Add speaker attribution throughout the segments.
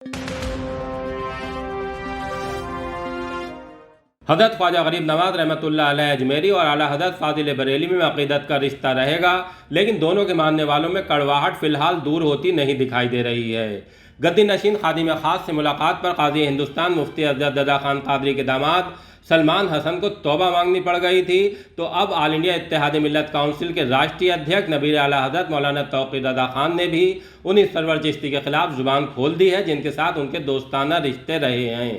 Speaker 1: हज़रत ख्वाजा गरीब नवाज रहमतुल्लाह अलैह अजमेरी और आला हज़रत फाजिल बरेली में अक़ीदत का रिश्ता रहेगा, लेकिन दोनों के मानने वालों में कड़वाहट फ़िलहाल दूर होती नहीं दिखाई दे रही है। गद्दी नशीन खादिम ख़ास से मुलाकात पर काज़ी हिंदुस्तान मुफ्ती अज़द रज़ा खान क़ादरी के दामाद सलमान हसन को तौबा मांगनी पड़ गई थी, तो अब ऑल इंडिया इत्तेहाद मिल्लत काउंसिल के राष्ट्रीय अध्यक्ष नबीर आला हज़रत मौलाना तौक़ीर रज़ा खान ने भी उन्हीं सरवर चिश्ती के ख़िलाफ़ ज़ुबान खोल दी है जिनके साथ उनके दोस्ताना रिश्ते रहे हैं।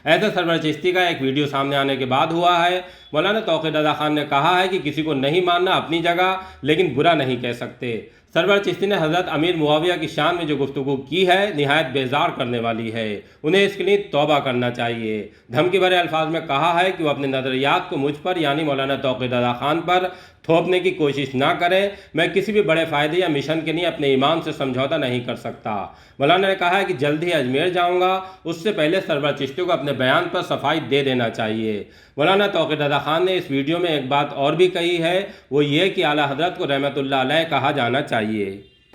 Speaker 1: ऐसे सरवर चिश्ती का एक वीडियो सामने आने के बाद हुआ है। मौलाना तौक़ीर रज़ा खान ने कहा है कि किसी को नहीं मानना अपनी जगह, लेकिन बुरा नहीं कह सकते। सरवर चिश्ती ने हज़रत अमीर मुआविया की शान में जो गुफ्तगू की है निहायत बेजार करने वाली है, उन्हें इसके लिए तौबा करना चाहिए। धमकी भरे अल्फाज में कहा है कि वो अपने नज़रियात को मुझ पर यानी मौलाना तौक़ीर रज़ा खान पर थोपने की कोशिश ना करें। मैं किसी भी बड़े फ़ायदे या मिशन के लिए अपने ईमान से समझौता नहीं कर सकता। मौलाना ने कहा है कि जल्द ही अजमेर जाऊँगा, उससे पहले सरवर चिश्ती को अपने बयान पर सफाई दे देना चाहिए। मौलाना तौक़ीर रज़ा खान ने इस वीडियो में एक बात और भी कही है, वो ये कि आला हज़रत को रहमतुल्लाह अलैह कहा जाना चाहिए।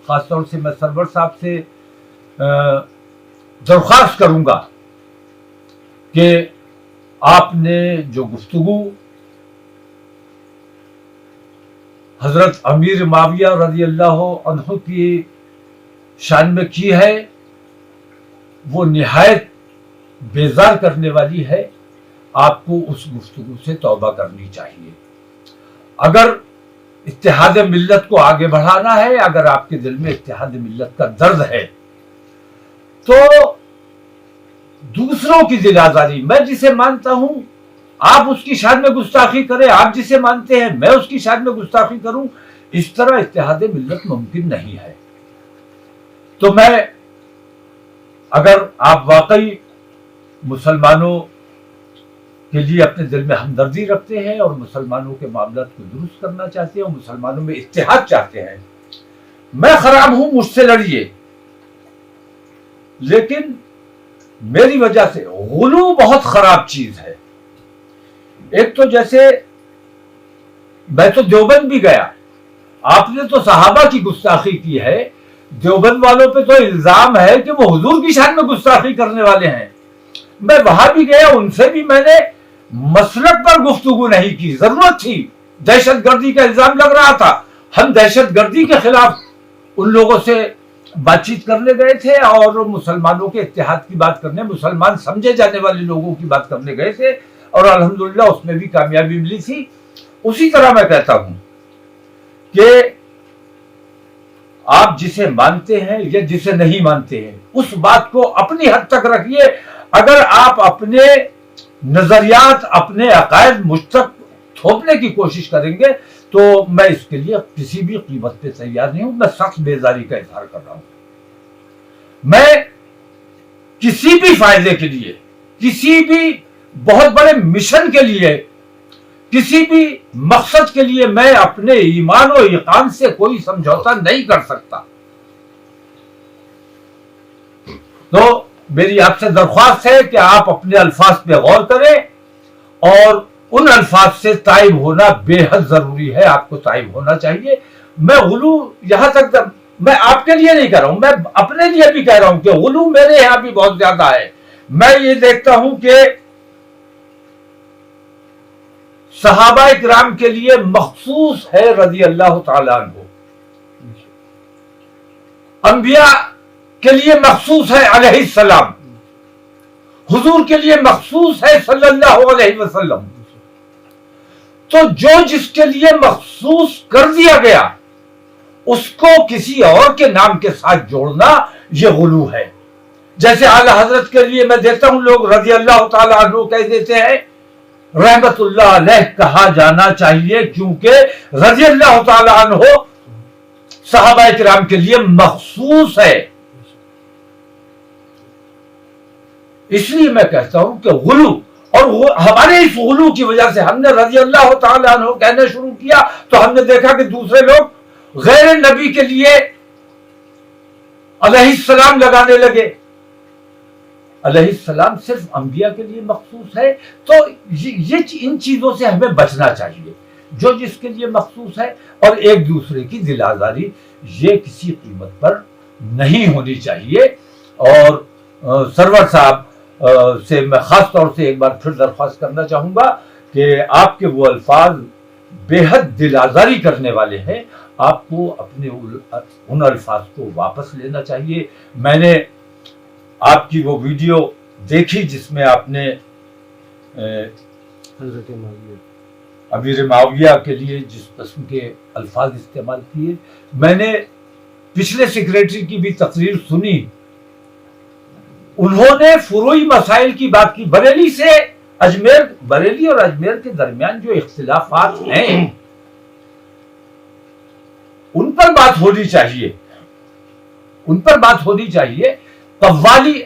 Speaker 2: ख़ास तौर से मैं सरवर साहब से दरख्वास्त करूँगा कि आपने जो गुफ्तगू हज़रत अमीर मुआविया रज़ी अल्लाह अन्हु की शान में की है, वो निहायत बेजार करने वाली है। आपको उस गुफ्तगू से तौबा करनी चाहिए। अगर इत्तेहाद मिल्लत को आगे बढ़ाना है, अगर आपके दिल में इत्तेहाद मिल्लत का दर्द है, तो दूसरों की दिल आज़ारी, मैं जिसे मानता हूं आप उसकी शान में गुस्ताखी करें, आप जिसे मानते हैं मैं उसकी शान में गुस्ताखी करूं, इस तरह इत्तेहाद मिल्लत मुमकिन नहीं है। तो मैं, अगर आप वाकई मुसलमानों के लिए अपने दिल में हमदर्दी रखते हैं और मुसलमानों के मामलात को दुरुस्त करना चाहते हैं और मुसलमानों में इत्तेहाद चाहते हैं, मैं खराब हूं, मुझसे लड़िए, लेकिन मेरी वजह से गुलू बहुत खराब चीज है। एक तो जैसे मैं तो देवबंद भी गया, आपने तो सहाबा की गुस्ताखी की है, देवबंद वालों पे तो इल्जाम है कि वो हुजूर की शान में गुस्ताखी करने वाले हैं। मैं वहां भी गया, उनसे भी मैंने मसलक पर गुफ्तगू नहीं की, जरूरत थी, दहशतगर्दी का इल्जाम लग रहा था, हम दहशतगर्दी के खिलाफ उन लोगों से बातचीत करने गए थे और मुसलमानों के इत्तेहाद की बात करने, मुसलमान समझे जाने वाले लोगों की बात करने गए थे और अल्हम्दुलिल्लाह उसमें भी कामयाबी मिली थी। उसी तरह मैं कहता हूं कि आप जिसे मानते हैं या जिसे नहीं मानते हैं, उस बात को अपनी हद तक रखिए। अगर आप अपने नजरियात, अपने अकायद मुझ तक थोपने की कोशिश करेंगे तो मैं इसके लिए किसी भी कीमत पे तैयार नहीं हूं। मैं सख्त बेजारी का इजहार कर रहा हूं। मैं किसी भी फायदे के लिए, किसी भी बहुत बड़े मिशन के लिए, किसी भी मकसद के लिए मैं अपने ईमान और यकीन से कोई समझौता नहीं कर सकता। तो मेरी आपसे दरख्वास्त है कि आप अपने अल्फाज पे गौर करें और उन अल्फाज से ताइब होना बेहद जरूरी है। आपको ताइब होना चाहिए। मैं गुलू यहां तक, मैं आपके लिए नहीं कह रहा हूं, मैं अपने लिए भी कह रहा हूं कि गुलू मेरे यहां भी बहुत ज्यादा है। मैं ये देखता हूं कि सहाबा इकराम के लिए मखसूस है रज़ी अल्लाह ताला अन्हु, अंबिया के लिए मखसूस है अलैहिस्सलाम, हुजूर के लिए मखसूस है सल्लल्लाहु अलैहि वसल्लम। तो जो जिसके लिए मखसूस कर दिया गया उसको किसी और के नाम के साथ जोड़ना यह गुलू है। जैसे आला हजरत के लिए मैं देखता हूं लोग रज़ी अल्लाह ताला अन्हु कह देते हैं, रहमतुल्लाह अलैह कहा जाना चाहिए क्योंकि रज़ी अल्लाह ताला अन्हु सहाबा किराम के लिए मखसूस है। इसलिए मैं कहता हूं कि गुलू, और हमारे इस गुलू की वजह से हमने रज़ी अल्लाह ताला अन्हु कहना शुरू किया तो हमने देखा कि दूसरे लोग गैर नबी के लिए अलैहिस्सलाम लगाने लगे। अलैहिस्सलाम सिर्फ अंबिया के लिए मखसूस है। तो ये इन चीजों से हमें बचना चाहिए, जो जिसके लिए मखसूस है, और एक दूसरे की दिलाजारी ये किसी कीमत पर नहीं होनी चाहिए। और सरवर साहब से मैं खास तौर से एक बार फिर दरख्वास्त करना चाहूँगा कि आपके वो अल्फाज बेहद दिल आज़ारी करने वाले हैं, आपको अपने उन अल्फाज को वापस लेना चाहिए। मैंने आपकी वो वीडियो देखी जिसमें आपने अमीर माविया के लिए जिस किस्म के अल्फाज इस्तेमाल किए, मैंने पिछले सेक्रेटरी की भी तकरीर सुनी, उन्होंने फुरूई मसाइल की बात की। बरेली और अजमेर के दरमियान जो इख्तिलाफात हैं उन पर बात होनी चाहिए। कव्वाली,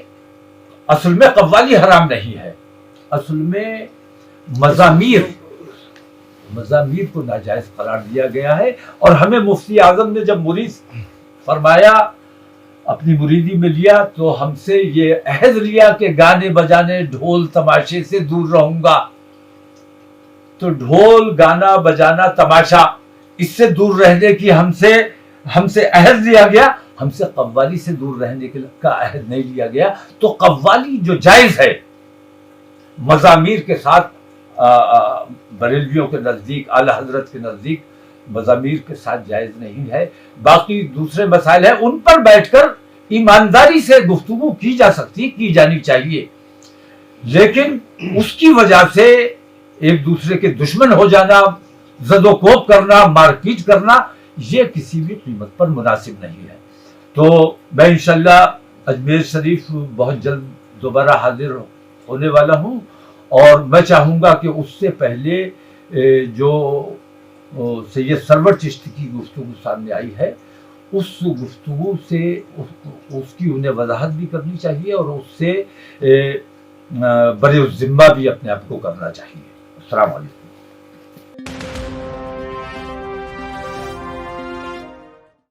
Speaker 2: असल में कव्वाली हराम नहीं है, असल में मज़ामीर को नाजायज करार दिया गया है। और हमें मुफ्ती आजम ने जब मुरीद फरमाया, अपनी मुरीदी में लिया, तो हमसे ये अहद लिया कि गाने बजाने ढोल तमाशे से दूर रहूंगा। तो ढोल, गाना बजाना, तमाशा, इससे दूर रहने की हमसे अहद लिया गया, हमसे कव्वाली से दूर रहने का अहद नहीं लिया गया। तो कव्वाली जो जायज है मज़ामीर के साथ, बरेलवियों के नज़दीक, आला हजरत के नज़दीक मज़ामीर के साथ जायज नहीं है। बाकी दूसरे मसाइल हैं, उन पर बैठकर ईमानदारी से गुफ्तगू की जानी चाहिए, लेकिन उसकी वजह से एक दूसरे के दुश्मन हो जाना, जदोकोब करना, मारपीट करना, ये किसी भी कीमत पर मुनासिब नहीं है। तो मैं इंशाल्लाह अजमेर शरीफ बहुत जल्द दोबारा हाजिर होने वाला हूँ, और मैं चाहूँगा कि उससे पहले जो सैयद सरवर चिश्ती की गुफ्तगू सामने आई है, उस गुफ्तगू से उसकी उन्हें वजाहत भी करनी चाहिए, और उससे बरे ज़िम्मा भी अपने आप को करना चाहिए। अस्सलाम वालेकुम।